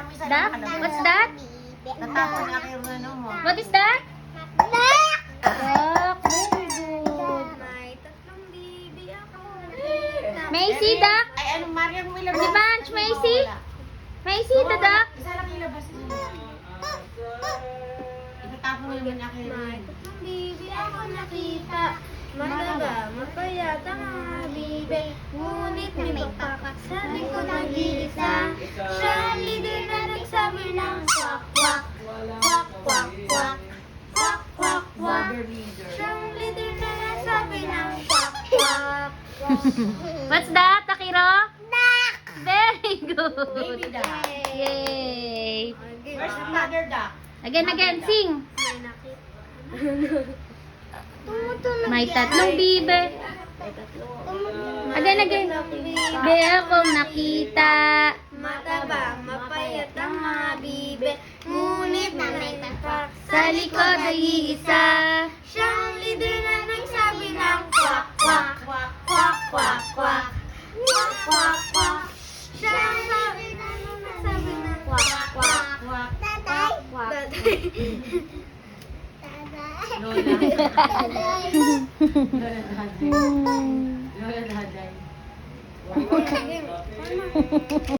Duck? What's that? Natapon na kayo ano mo. What is that? Duck! Very good. May tatlong bibi ako. Macy, duck? Ay, ano, Mariam, mo ilabas. Di Bunch, Macy? Macy, the duck? Isa lang ilabas. Itatapon mo naman niya kayo. May tatlong bibi ako nakita. Mataba, mapayat ang mga bibi. Ngunit may pagpapak sa likod nag-iisa. Siya ang leader na nagsabi ng kwak, kwak, kwak, kwak, kwak, kwak, kwak, kwak. Siya ang leader na nagsabi ng kwak, kwak, kwak. What's that, Takiro? Duck! Very good. Baby duck. Yay. Where's the mother duck? Again, sing. May nakita. Tumutulog May yan. tatlong bibe. May tatlong. Again. Bibe akong nakita. Mataba, mapayat ang mga bibe. Ngunit may pagpak Sa likod ay iisa. Siya ang leader na nagsabi ng kwak, kwak, kwak, kwak, kwak, kwak, kwak, kwak, kwak. Siya ang leader na nagsabi ng kwak, kwak, kwak, kwak, kwak. Lola. Lola daday. Lola daday. Tatay.